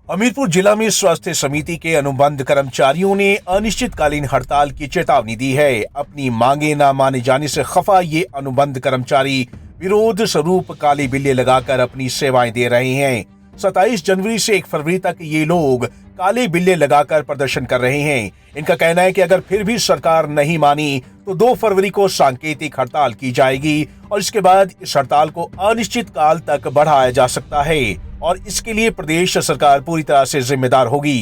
हमीरपुर जिला में स्वास्थ्य समिति के अनुबंध कर्मचारियों ने अनिश्चितकालीन हड़ताल की चेतावनी दी है। अपनी मांगे न माने जाने से खफा ये अनुबंध कर्मचारी विरोध स्वरूप काले बिल्ले लगाकर अपनी सेवाएं दे रहे हैं। 27 जनवरी से 1 फरवरी तक ये लोग काले बिल्ले लगाकर प्रदर्शन कर रहे हैं। इनका कहना है कि अगर फिर भी सरकार नहीं मानी तो 2 फरवरी को सांकेतिक हड़ताल की जाएगी और इसके बाद इस हड़ताल को अनिश्चित काल तक बढ़ाया जा सकता है और इसके लिए प्रदेश सरकार पूरी तरह से जिम्मेदार होगी।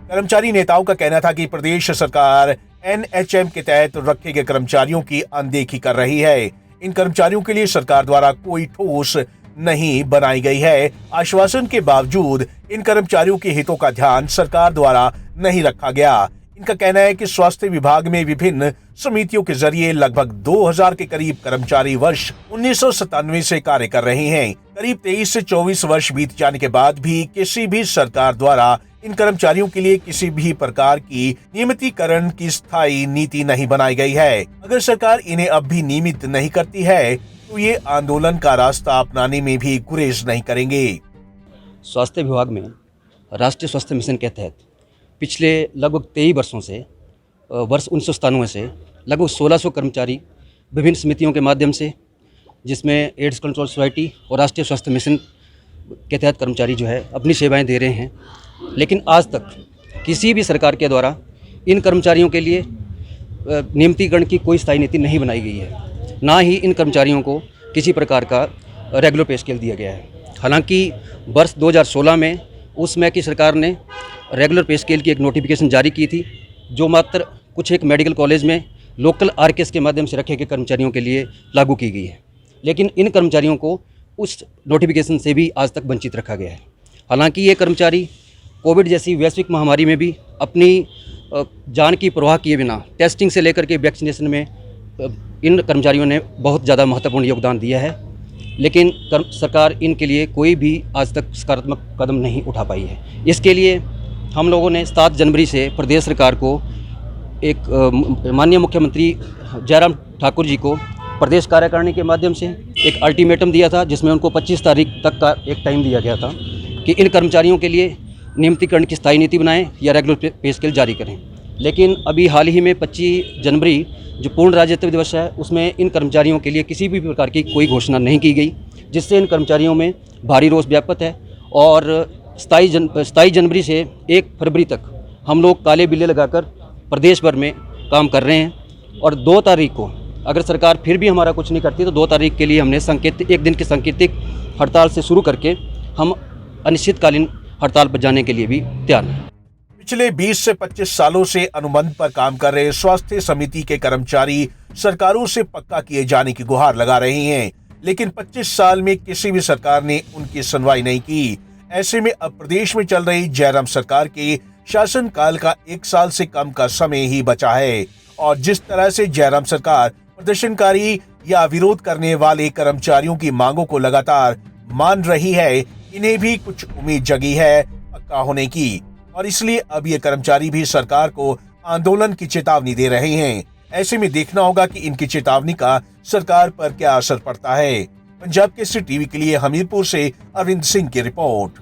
कर्मचारी नेताओं का कहना था कि प्रदेश सरकार एनएचएम के तहत रखे गए कर्मचारियों की अनदेखी कर रही है। इन कर्मचारियों के लिए सरकार द्वारा कोई ठोस नहीं बनाई गई है। आश्वासन के बावजूद इन कर्मचारियों के हितों का ध्यान सरकार द्वारा नहीं रखा गया। इनका कहना है कि स्वास्थ्य विभाग में विभिन्न समितियों के जरिए लगभग 2000 के करीब कर्मचारी वर्ष 1997 से कार्य कर रहे हैं। करीब 23 से 24 वर्ष बीत जाने के बाद भी किसी भी सरकार द्वारा इन कर्मचारियों के लिए किसी भी प्रकार की नियमितीकरण की स्थायी नीति नहीं बनाई गई है। अगर सरकार इन्हें अब भी नियमित नहीं करती है तो ये आंदोलन का रास्ता अपनाने में भी गुरेज नहीं करेंगे। स्वास्थ्य विभाग में राष्ट्रीय स्वास्थ्य मिशन के तहत पिछले लगभग 23 वर्षों से वर्ष 1997 से लगभग 1600 कर्मचारी विभिन्न समितियों के माध्यम से, जिसमें एड्स कंट्रोल सोसाइटी और राष्ट्रीय स्वास्थ्य मिशन के तहत कर्मचारी जो है अपनी सेवाएं दे रहे हैं। लेकिन आज तक किसी भी सरकार के द्वारा इन कर्मचारियों के लिए नियमितीकरण की कोई स्थायी नीति नहीं बनाई गई है। ना ही इन कर्मचारियों को किसी प्रकार का रेगुलर पे स्केल दिया गया है। हालांकि वर्ष 2016 में उस समय की सरकार ने रेगुलर पे स्केल की एक नोटिफिकेशन जारी की थी, जो मात्र कुछ एक मेडिकल कॉलेज में लोकल आरकेएस के माध्यम से रखे गए कर्मचारियों के लिए लागू की गई है। लेकिन इन कर्मचारियों को उस नोटिफिकेशन से भी आज तक वंचित रखा गया है। हालांकि ये कर्मचारी कोविड जैसी वैश्विक महामारी में भी अपनी जान की परवाह किए बिना टेस्टिंग से लेकर के वैक्सीनेशन में इन कर्मचारियों ने बहुत ज़्यादा महत्वपूर्ण योगदान दिया है। लेकिन सरकार इनके लिए कोई भी आज तक सकारात्मक कदम नहीं उठा पाई है। इसके लिए हम लोगों ने 7 जनवरी से प्रदेश सरकार को एक माननीय मुख्यमंत्री जयराम ठाकुर जी को प्रदेश कार्यकारिणी के माध्यम से एक अल्टीमेटम दिया था, जिसमें उनको 25 तारीख तक का एक टाइम दिया गया था कि इन कर्मचारियों के लिए नियमितीकरण की स्थायी नीति बनाएं या रेगुलर पे स्केल जारी करें। लेकिन अभी हाल ही में 25 जनवरी जो पूर्ण राज्यत्व दिवस है, उसमें इन कर्मचारियों के लिए किसी भी प्रकार की कोई घोषणा नहीं की गई, जिससे इन कर्मचारियों में भारी रोष व्याप्त है। और 27 जनवरी से 1 फरवरी तक हम लोग काले बिल्ले लगाकर प्रदेश भर में काम कर रहे हैं। और 2 तारीख को अगर सरकार फिर भी हमारा कुछ नहीं करती तो 2 तारीख के लिए हमने एक दिन की सांकेतिक हड़ताल से शुरू करके हम अनिश्चितकालीन हड़ताल पर जाने के लिए भी तैयार हैं। पिछले 20 से 25 सालों से अनुबंध पर काम कर रहे स्वास्थ्य समिति के कर्मचारी सरकारों से पक्का किए जाने की गुहार लगा रहे हैं, लेकिन 25 साल में किसी भी सरकार ने उनकी सुनवाई नहीं की। ऐसे में अब प्रदेश में चल रही जयराम सरकार के शासन काल का 1 साल से कम का समय ही बचा है और जिस तरह से जयराम सरकार प्रदर्शनकारी या विरोध करने वाले कर्मचारियों की मांगों को लगातार मान रही है, इन्हें भी कुछ उम्मीद जगी है पक्का होने की और इसलिए अब ये कर्मचारी भी सरकार को आंदोलन की चेतावनी दे रहे हैं। ऐसे में देखना होगा कि इनकी चेतावनी का सरकार पर क्या असर पड़ता है। पंजाब केसरी टीवी के लिए हमीरपुर से अरविंद सिंह की रिपोर्ट।